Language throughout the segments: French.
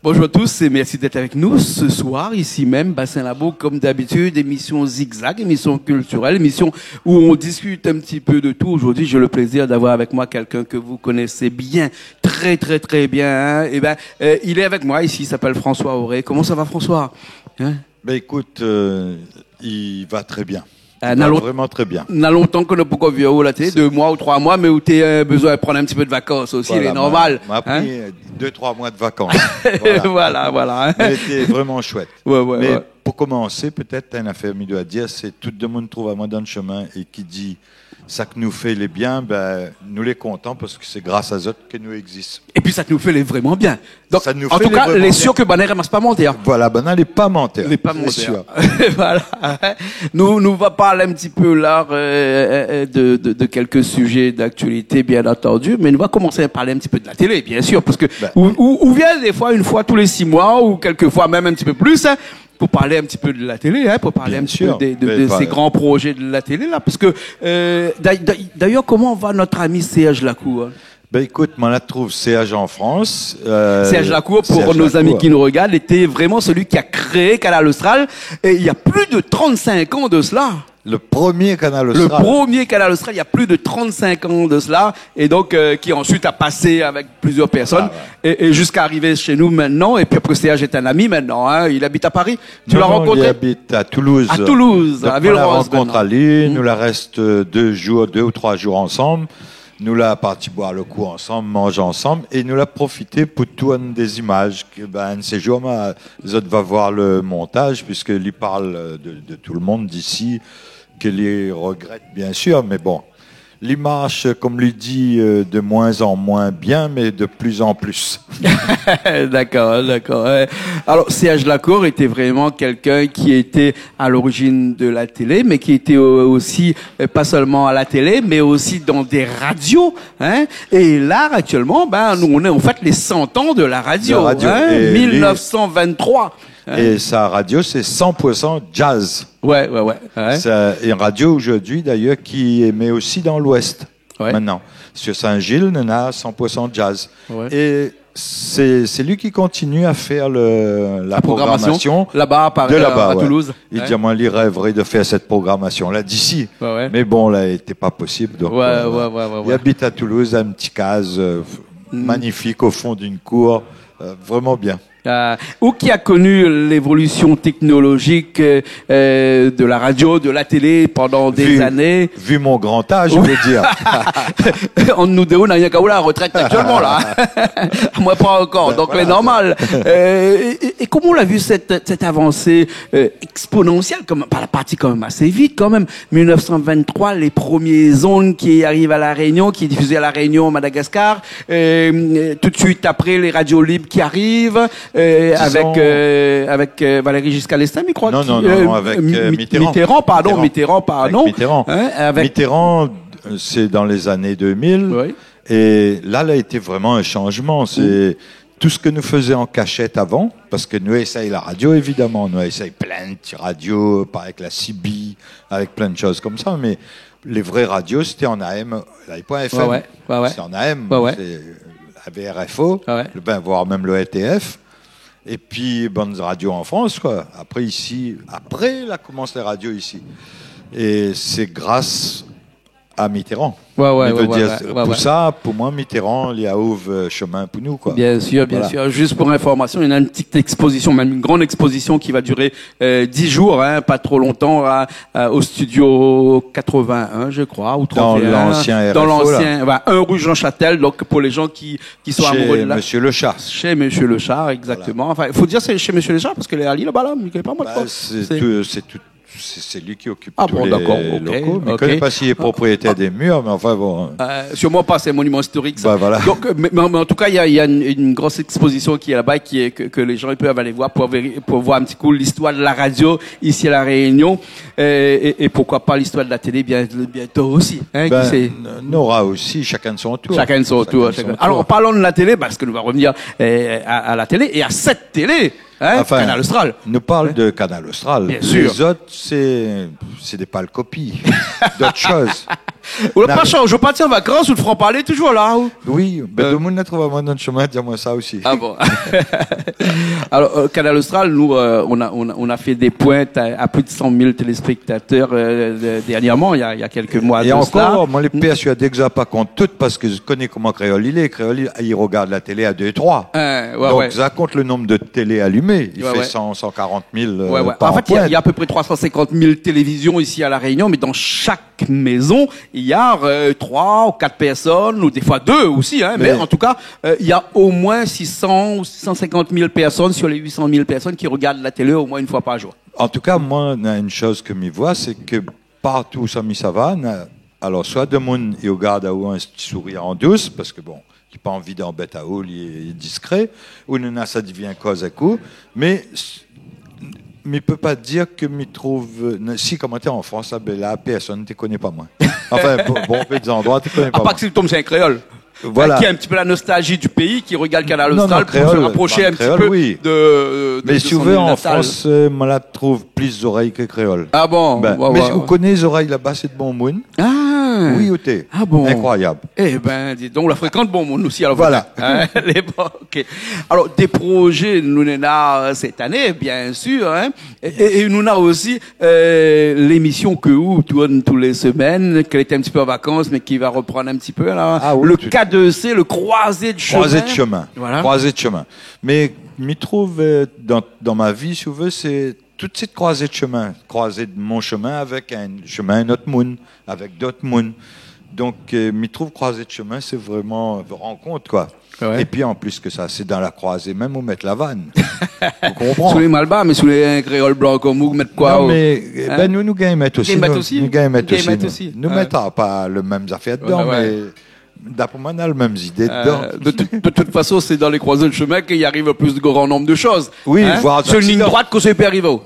Bonjour à tous et merci d'être avec nous ce soir, ici même, Bassin Labo, comme d'habitude, émission zigzag, émission culturelle, émission où on discute un petit peu de tout. Aujourd'hui, j'ai le plaisir d'avoir avec moi quelqu'un que vous connaissez bien, très bien. Hein. Il est avec moi ici, il s'appelle François Auré. Comment ça va, François? Hein? Écoute, il va très bien. Vraiment très bien. On a longtemps qu'on n'a pas vu là, 2 mois ou 3 mois, mais où tu as besoin de prendre un petit peu de vacances aussi, il est normal. On m'a pris 2-3 mois de vacances. Voilà. Hein. C'était vraiment chouette. Ouais. Pour commencer, peut-être, un affaire milieu à dire, c'est tout le monde trouve à moi dans le chemin et qui dit ça que nous fait les biens, nous les comptons parce que c'est grâce à eux que nous existons. Et puis ça nous fait les vraiment bien. Donc, ça nous en fait tout cas, les bien. Sûr que Banner ramasse pas mentir. Voilà, Banner n'est pas mentir. Il n'est pas mentir. Voilà. Nous va parler un petit peu là de quelques sujets d'actualité, bien entendu, mais nous va commencer à parler un petit peu de la télé, bien sûr, parce que où vient des fois, une fois tous les 6 mois, ou quelquefois même un petit peu plus, hein, pour parler un petit peu de la télé, hein, pour parler un petit peu de ces grands projets de la télé là, parce que d'ailleurs, comment va notre ami C.H. Lacour? Écoute, moi la trouve C.H. en France. C.H. Lacour, pour nos amis qui nous regardent, était vraiment celui qui a créé Canal Austral, et il y a plus de 35 ans de cela. Le premier Canal Austral. Le premier Canal Austral, il y a plus de 35 ans de cela, et donc qui ensuite a passé avec plusieurs personnes, et jusqu'à arriver chez nous maintenant. Et puis après, CH est un ami maintenant. Hein, il habite à Paris. Tu l'as rencontré? Il habite à Toulouse. À Toulouse, à Villeroy. On la rencontre à lui. Nous la reste 2 ou 3 jours ensemble. Nous l'a parti boire le coup ensemble, manger ensemble, et nous l'a profité pour tout des images. Un de ces jours, les autres va voir le montage, puisqu'il parle de tout le monde d'ici, qu'il les regrette bien sûr, mais bon. L'image, comme lui dit, de moins en moins bien, mais de plus en plus. D'accord. Alors, C.H. Lacour était vraiment quelqu'un qui était à l'origine de la télé, mais qui était aussi, pas seulement à la télé, mais aussi dans des radios. Hein. Et là, actuellement, nous, on est en fait les 100 ans de la radio. Hein, 1923. Et sa radio, c'est 100% jazz. Ouais. C'est une radio aujourd'hui, d'ailleurs, qui émet aussi dans l'Ouest, maintenant. Sur Saint-Gilles, on a 100% jazz. Ouais. Et c'est lui qui continue à faire la programmation là-bas, à Toulouse. Il dit, moi, il rêverait de faire cette programmation-là d'ici. Mais bon, là, il n'était pas possible. Donc, il habite à Toulouse, un petit case magnifique au fond d'une cour, vraiment bien. Ou qui a connu l'évolution technologique de la radio, de la télé pendant des années. Vu mon grand âge, je veux dire. On nous dit, on a rien qu'à la retraite actuellement, là. Moi, pas encore. Donc, c'est normal. Et comment on a vu cette avancée exponentielle, par la partie quand même assez vite, quand même. 1923, les premiers ondes qui arrivent à La Réunion, qui diffusent à La Réunion, au Madagascar. Tout de suite après, les radios libres qui arrivent. Avec Valéry Giscard d'Estaing, je crois. Non, avec Mitterrand. Mitterrand, c'est dans les années 2000. Oui. Et là, a été vraiment un changement. C'est tout ce que nous faisions en cachette avant, parce que nous essayons la radio, évidemment. Nous essayons plein de radios, avec la CB, avec plein de choses comme ça. Mais les vraies radios, c'était en AM. Là, pas FM. C'était en AM. C'est la VRFO, voire même le ETF. Et puis, bonnes radios en France, quoi. Après, là, commencent les radios ici. Et c'est grâce à Mitterrand. Pour ça, pour moi, Mitterrand, il y a ouvert chemin pour nous, quoi. Bien sûr. Juste pour information, il y a une petite exposition, même une grande exposition qui va durer 10 jours, hein, pas trop longtemps, au studio 81, je crois, ou 31. Dans l'ancien RFO, 1 rue Jean Châtel, donc pour les gens qui sont amoureux de là. Monsieur Lechard. Chez Monsieur Lechard, exactement. Enfin, il faut dire c'est chez Monsieur Lechard, parce que les Ali, là-bas, là, il ne connaît pas moi. C'est lui qui occupe tous les locaux. Je ne connais pas s'il est propriétaire des murs, mais enfin bon. Sûrement pas, c'est un monument historique. Ça. Voilà. Donc, mais en tout cas, il y a une grosse exposition qui est là-bas, que les gens peuvent aller voir pour voir un petit coup l'histoire de la radio ici à La Réunion, et pourquoi pas l'histoire de la télé bientôt aussi. Hein, Nora aussi, chacun de son tour. Chacun de son tour. Alors, parlons de la télé, parce que nous allons revenir à la télé, et à cette télé. Canal Austral. Nous parle de Canal Austral. Bien sûr. Les autres, c'est des pâles copies d'autres choses. Ou le pas change, je partir en vacances ou le franc-parler toujours là. Ou? Oui, ben tout le monde a trouvé dans le chemin, dis-moi ça aussi. Ah bon. Alors, Canal Austral, nous, on a fait des pointes à plus de 100 000 téléspectateurs dernièrement, il y a quelques mois. Et encore, moi, les persuadé que ça pas compte tout parce que je connais comment Créole il est. Créole, il regarde la télé à 2-3. Donc, ça compte le nombre de télé allumées. Il fait 140 000 par En fait, il y a à peu près 350 000 télévisions ici à La Réunion, mais dans chaque maison, il y a 3 ou 4 personnes, ou des fois 2 aussi, hein, mais en tout cas, il y a au moins 600 ou 650 000 personnes sur les 800 000 personnes qui regardent la télé au moins une fois par jour. En tout cas, moi, une chose que je vois, c'est que partout où ça va, alors soit de monde, il regarde à où un sourire en douce, parce que bon, il n'a pas envie d'embêter à où, il est discret, ou ça devient cause à coup, mais je ne peux pas dire que je trouve... Si, comment tu es en France, là, personne ne te connaît pas moi. Enfin, bon, des endroits, tu ne connais pas. À part que tu tombes sur un créole. Voilà. Qui a un petit peu la nostalgie du pays, qui regarde Canal Austral pour se rapprocher un petit peu de mais si vous voulez, en France, moi, là, trouve plus oreilles que créole. Ah bon? Mais vous connaissez les oreilles là-bas, c'est de bon monde. Ah! Oui, outé. Ah bon? Incroyable. Eh ben, dis donc, la fréquente bon monde aussi. Alors, voilà. Okay. Alors, des projets, nous en a cette année, bien sûr, hein. Et nous en a aussi, l'émission que vous tourne tous les semaines, qu'elle était un petit peu en vacances, mais qui va reprendre un petit peu, là. Ah, oui, le K2C, le croisé de chemin. Croisé de chemin. Voilà. Croisé de chemin. Mais, je trouve, dans ma vie, si vous voulez, c'est toute cette croisée de chemin. Croisée de mon chemin avec un chemin, un autre monde, avec d'autres mondes. Donc, je trouve croisée de chemin, c'est vraiment une rencontre, quoi. Ouais. Et puis, en plus que ça, c'est dans la croisée, même où mettre la vanne. Vous comprenez? Sous les Malbas, mais sous les créoles blancs comme vous, mettre quoi? Non, mais, nous gagnons mettre aussi. Nous gagnons mettre aussi. Nous mettons pas le même affaire dedans, mais... D'après moi, on a les mêmes idées dedans. De toute façon, c'est dans les croisées de chemin qu'il y arrive le plus de grand nombre de choses. Oui, voir sur une ligne droite que c'est périveau.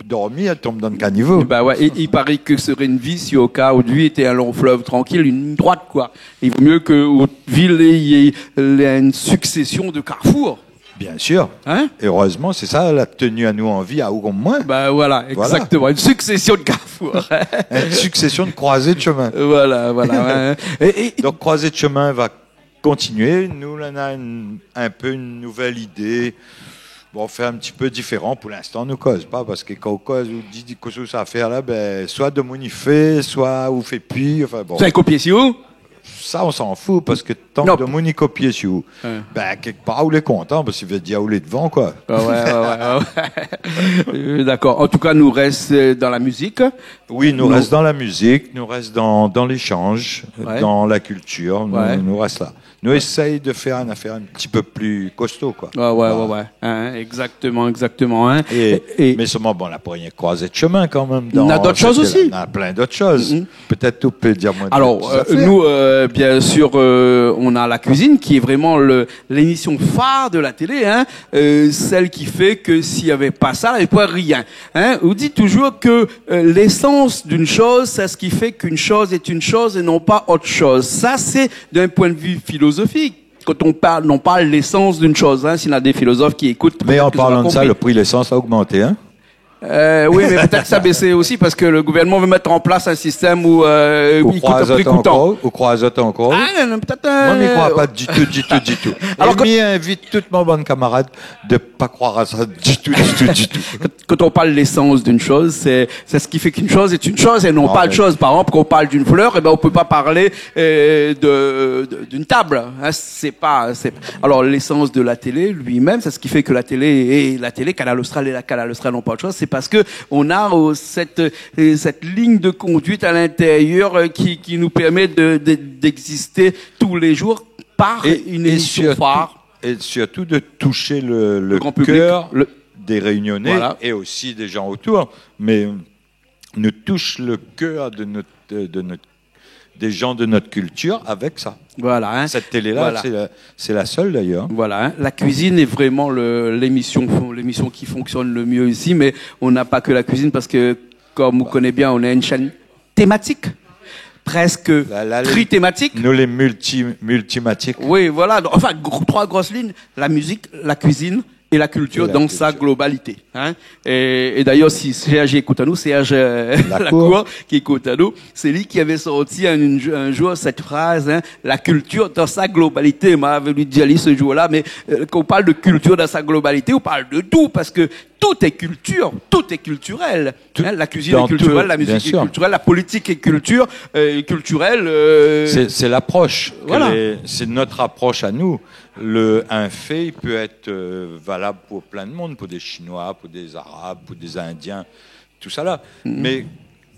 Dormir, elle tombe dans le caniveau. Bah ouais, il paraît que ce serait une vie si au cas où lui était un long fleuve tranquille, une ligne droite, quoi. Il vaut mieux qu'au ville, il y ait une succession de carrefours. Bien sûr. Hein? Heureusement, c'est ça la tenue à nous en vie, à ou comme moi. Bah voilà, exactement. Voilà. Une succession de carrefours. Une succession de croisées de chemin. Voilà. Donc, croisée de chemin va continuer. Nous, on a un peu une nouvelle idée. Bon, faire un petit peu différent. Pour l'instant, on ne cause pas, parce que quand on cause, on dit que ça à faire là, ben, soit de mon fait, soit on fait puis. Enfin, bon. C'est un copier sur où? Ça, on s'en fout, parce que tant que de mon copier sur vous, ben, quelque part, on est content, parce qu'il veut dire où est devant, quoi. Ouais. D'accord. En tout cas, nous reste dans la musique. Oui, nous reste dans la musique, nous reste dans l'échange, dans la culture, nous reste là. Nous essayons de faire une affaire un petit peu plus costaud, quoi. Ouais. Hein, exactement. Hein. Mais seulement, bon, on n'a pas rien croisé de chemin, quand même. On a d'autres choses aussi. On a plein d'autres choses. Peut-être tu peux dire moins. Alors, nous, bien sûr, on a la cuisine qui est vraiment l'émission phare de la télé, hein, celle qui fait que s'il y avait pas ça, il n'y avait pas rien. Hein. On dit toujours que l'essence d'une chose, c'est ce qui fait qu'une chose est une chose et non pas autre chose. Ça, c'est d'un point de vue philosophique. Quand on parle l'essence d'une chose, hein, s'il y a des philosophes qui écoutent. Mais en parlant de ça, le prix de l'essence a augmenté, hein? Oui, mais peut-être que ça a baissé aussi parce que le gouvernement veut mettre en place un système où il coûte un prix coûtant. Ou croisette encore. Ah, non, peut-être. Moi, je n'y crois pas du tout. Alors, j'invite toute ma bonne camarade de pas croire à ça du tout. Quand on parle l'essence d'une chose, c'est ce qui fait qu'une chose est une chose et non pas autre chose. Par exemple, quand on parle d'une fleur, eh ben on peut pas parler d'une table. Hein, Alors l'essence de la télé lui-même, c'est ce qui fait que la télé, Canal Austral et la Canal Austral n'ont pas autre chose. C'est parce que on a cette ligne de conduite à l'intérieur qui nous permet d'exister tous les jours par une émission phare. Et surtout de toucher le cœur des Réunionnais et aussi des gens autour. Mais nous touche le cœur des gens de notre culture avec ça. Voilà. Hein. Cette télé-là, c'est la seule d'ailleurs. Voilà. Hein. La cuisine est vraiment l'émission qui fonctionne le mieux ici, mais on n'a pas que la cuisine parce que, comme vous connaissez bien, on a une chaîne thématique. Presque tri-thématique. Nous, les multimatiques. Oui, voilà. Enfin, 3 grosses lignes. La musique, la cuisine et la culture dans sa globalité. Hein. Et d'ailleurs, si CRG écoute à nous, CRG Lacour qui écoute à nous, c'est lui qui avait sorti un jour cette phrase, hein, la culture dans sa globalité. Il m'avait lui dit ce jour-là, mais quand on parle de culture dans sa globalité, on parle de tout, parce que tout est culture, tout est culturel. Hein, la cuisine est culturelle, la musique est culturelle, la politique est culturelle. C'est l'approche. Voilà. C'est notre approche à nous. Un fait, il peut être valable pour plein de monde, pour des Chinois, pour des Arabes, pour des Indiens, tout ça là. Mais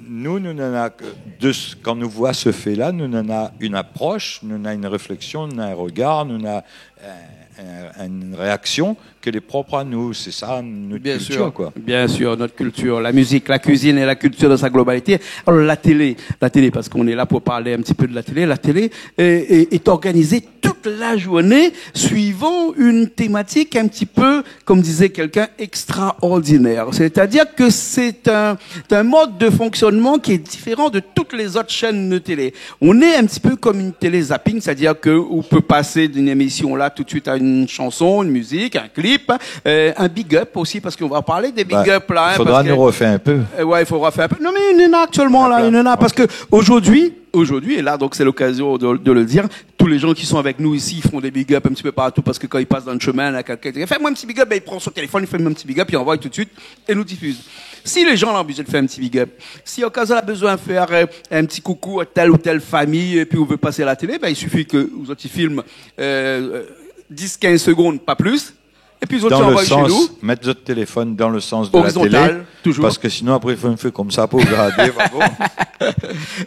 nous n'en a quand nous voit ce fait-là, nous n'en a une approche, nous n'en a une réflexion, nous n'en a un regard, nous n'en a une réaction que les propres à nous. C'est ça notre culture, quoi. Bien sûr, notre culture, la musique, la cuisine et la culture dans sa globalité. Alors la télé, parce qu'on est là pour parler un petit peu de la télé est organisée toute la journée suivant une thématique un petit peu, comme disait quelqu'un, extraordinaire. C'est-à-dire que c'est un mode de fonctionnement qui est différent de toutes les autres chaînes de télé. On est un petit peu comme une télé zapping, c'est-à-dire que on peut passer d'une émission là tout de suite à une chanson, une musique, un clip, un big up aussi, parce qu'on va parler des big up là. Il faudra nous refaire un peu. Ouais, il faudra faire un peu. Non, mais il y en a actuellement là, il y en a, parce que aujourd'hui, et là, donc c'est l'occasion de le dire, tous les gens qui sont avec nous ici, ils font des big up un petit peu partout, parce que quand ils passent dans le chemin, là, quelqu'un dit, fais-moi un petit big up, ben, il prend son téléphone, il fait un petit big up, il envoie tout de suite, et nous diffuse. Si les gens ont envie de faire un petit big up, si au cas où on a besoin de faire un petit coucou à telle ou telle famille, et puis on veut passer à la télé, ben, il suffit que vous autres filment 10-15 secondes, pas plus. Et puis, vous envoyez chez nous. Mettre votre téléphone dans le sens de la télé. Toujours. Parce que sinon, après, il faut me faire comme ça pour regarder.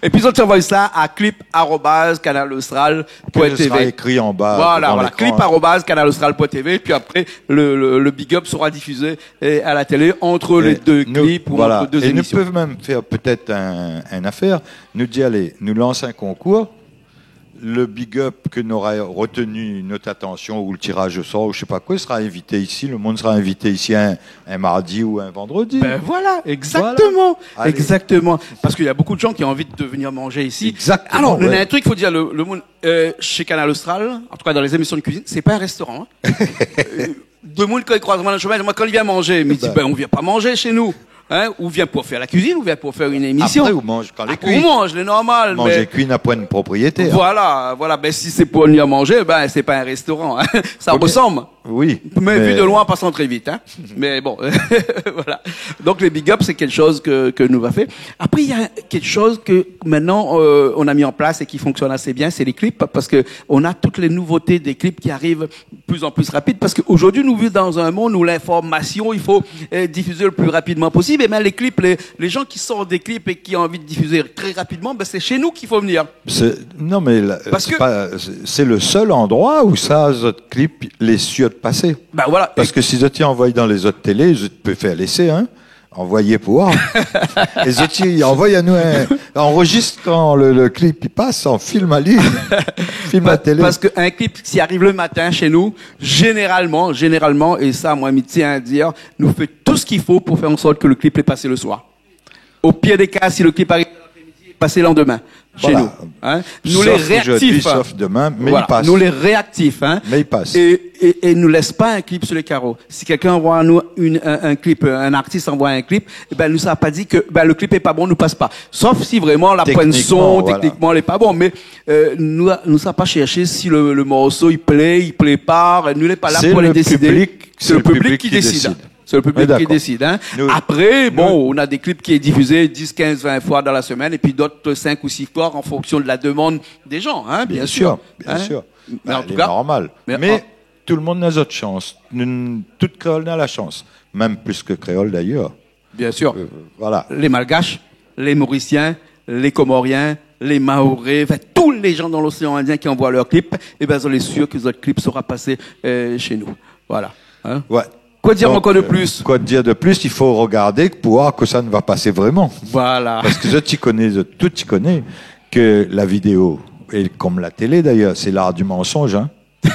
Et puis, vous envoyez ça à clip@canalaustral.tv. Ça sera écrit en bas. Voilà. Clip@canalaustral.tv. Puis après, le big up sera diffusé à la télé entre les deux clips ou entre deux émissions. Et nous peuvent même faire peut-être une affaire. Nous dire, allez, nous lancer un concours. Le big up que nous aura retenu notre attention ou le tirage au sort ou je sais pas quoi sera invité ici. Le monde sera invité ici un mardi ou un vendredi. Ben voilà, exactement. Voilà. Exactement. Parce qu'il y a beaucoup de gens qui ont envie de venir manger ici. Exactement. Alors, il y a un truc, il faut dire, le monde, chez Canal Austral, en tout cas dans les émissions de cuisine, c'est pas un restaurant. Hein. Deux monde quand ils croisent dans le chemin, moi quand il vient manger, il me dit, on vient pas manger chez nous. Hein, ou vient pour faire la cuisine, ou vient pour faire une émission. Après, ou mange quand les cuits. On mange, les normal. Manger cuit n'a pas une propriété. Voilà. Ben, si c'est pour venir manger, ben, c'est pas un restaurant, hein. Ça ressemble. Oui. Mais vu de loin, passant très vite, hein. Mais bon, voilà. Donc, les big ups, c'est quelque chose que nous va faire. Après, il y a quelque chose que maintenant, on a mis en place et qui fonctionne assez bien, c'est les clips, parce que on a toutes les nouveautés des clips qui arrivent plus en plus rapide, parce qu'aujourd'hui, nous vivons dans un monde où l'information, il faut diffuser le plus rapidement possible. Et même les clips, les gens qui sortent des clips et qui ont envie de diffuser très rapidement, ben c'est chez nous qu'il faut venir. Non, mais c'est le seul endroit où ça, les autres clips, les suites passer. Ben voilà. Parce que si vous étiez envoyé dans les autres télés, je peux faire l'essai, hein. Envoyer pour voir. Les autres, ils envoient à nous enregistre quand le clip il passe, en film à lui. Film à télé. Parce qu'un clip, s'il arrive le matin chez nous, généralement, et ça, moi, je tiens à dire, nous fait tout ce qu'il faut pour faire en sorte que le clip est passé le soir. Au pire des cas, si le clip arrive l'après-midi, passé le lendemain. Chez nous. Hein. Nous les réactifs. Sauf demain, mais voilà. il passe. Nous les réactifs. Hein. Mais il passe. Et nous laisse pas un clip sur les carreaux. Si quelqu'un envoie à nous un clip, un artiste envoie un clip, nous ça a pas dit que le clip est pas bon, nous passe pas. Sauf si vraiment la pointe son, techniquement, elle est pas bon. Mais nous ça pas cherché si le morceau il plaît pas. Nous n'est pas là pour les décider. C'est le public qui décide. C'est le public qui décide. Hein. Après, on a des clips qui est diffusés 10, 15, 20 fois dans la semaine et puis d'autres 5 ou 6 fois en fonction de la demande des gens. Hein, bien sûr. Bien sûr. Mais en tout cas, normal. Mais tout le monde n'a d'autres chances. Toute créole n'a la chance. Même plus que créole d'ailleurs. Bien sûr. Voilà. Les Malgaches, les Mauriciens, les Comoriens, les Mahorais, tous les gens dans l'océan Indien qui envoient leurs clips, on est sûr que votre clip sera passé chez nous. Voilà. Hein. Ouais. Quoi dire encore de plus? Quoi dire de plus? Il faut regarder pour voir que ça ne va passer vraiment. Voilà. Parce que tu connais que la vidéo, et comme la télé d'ailleurs, c'est l'art du mensonge. Hein.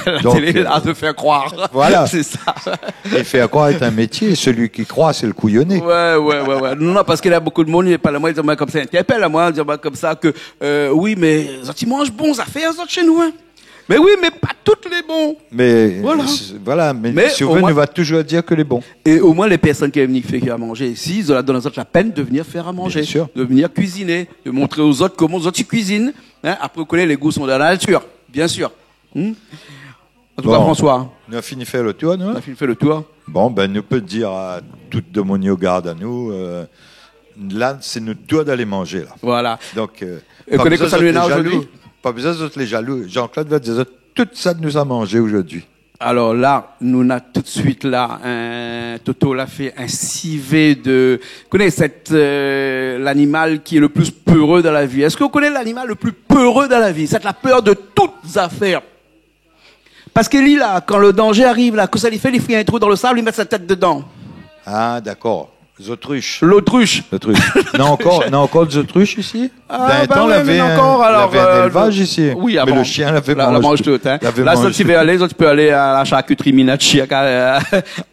La télé, l'art de faire croire. Voilà. C'est ça. Et faire croire est un métier. Celui qui croit, c'est le couillonné. Ouais. Non, parce qu'il y a beaucoup de monde, il n'y a pas la moitié de moi comme ça, interpelle à moi, dire comme ça que, oui, mais, ils mangent bons affaires, chez nous, hein. Mais oui, mais pas toutes les bons. Mais voilà, mais souvent, on va toujours dire que les bons. Et au moins, les personnes qui viennent faire à manger ici, ils donnent la peine de venir faire à manger, de venir cuisiner, de montrer aux autres comment les autres cuisinent. Hein? Après, vous connaissez, les goûts sont dans la nature, bien sûr. En tout cas, François. On a fini de faire le tour, nous. On a fini de faire le tour. Bon, ben, nous peut dire à toute de mon garde à nous, là, c'est notre tour d'aller manger, là. Voilà. Donc, pas besoin d'être les jaloux. Jean-Claude va dire, tout ça nous a mangé aujourd'hui. Alors là, nous on a tout de suite là, Toto l'a fait un civet de... Vous connaissez l'animal qui est le plus peureux dans la vie? Est-ce que vous connaissez l'animal le plus peureux dans la vie? C'est la peur de toutes affaires. Parce que lui, là, quand le danger arrive, là, que ça lui fait, il fait un trou dans le sable, il met sa tête dedans. Ah, d'accord. L'autruche. L'autruche. Non, encore des autruches ici? Ah, ben oui, mais encore, alors. Il y avait un élevage ici. Oui, mais le chien l'avait mangé. La mange toute, hein. Là, si tu veux aller, tu peux aller à la charcuterie Minacci, à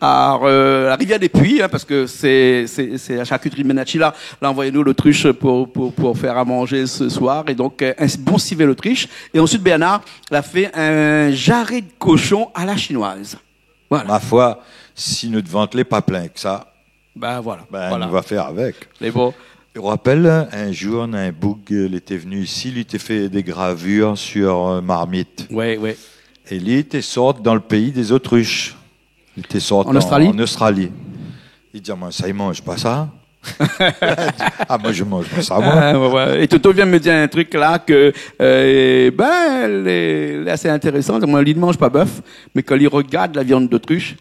la rivière des Puits, hein, parce que c'est la charcuterie Minacci, là. Là, envoyez-nous l'autruche pour faire à manger ce soir. Et donc, un bon civet l'autruche. Et ensuite, Bernard l'a fait un jarret de cochon à la chinoise. Voilà. Ma foi, si nous ne ventelons pas plein que ça. Voilà. On va faire avec. C'est bon. Je me rappelle, un jour, on a un boug, il était venu ici, il était fait des gravures sur marmite. Oui. Et il était sorti dans le pays des autruches. Il était sorti en Australie. En Australie. Il dit, moi, ça, il mange pas ça. Moi, je mange pas ça, moi. Et Toto vient me dire un truc là que, elle est assez intéressant. Moi, il ne mange pas bœuf, mais quand il regarde la viande d'autruche,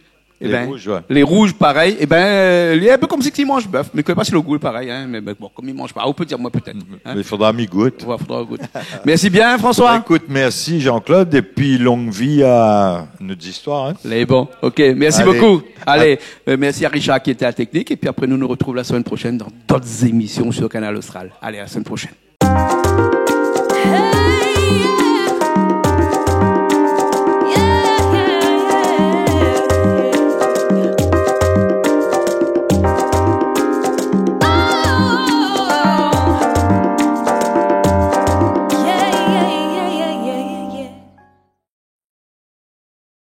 les rouges, pareil. Il est un peu comme si il mange bœuf, mais que pas si le goût est pareil. Hein, mais bon, comme il mange pas, on peut dire moi peut-être. Hein. Il faudra m'y goûter. Ouais, faudra goûter. Merci bien, François. Écoute, merci Jean-Claude, et puis longue vie à notre histoire. Hein. Les bons. Ok, merci beaucoup. Allez, merci à Richard qui était à la technique, et puis après nous retrouvons la semaine prochaine dans d'autres émissions sur Canal Austral. Allez, à la semaine prochaine.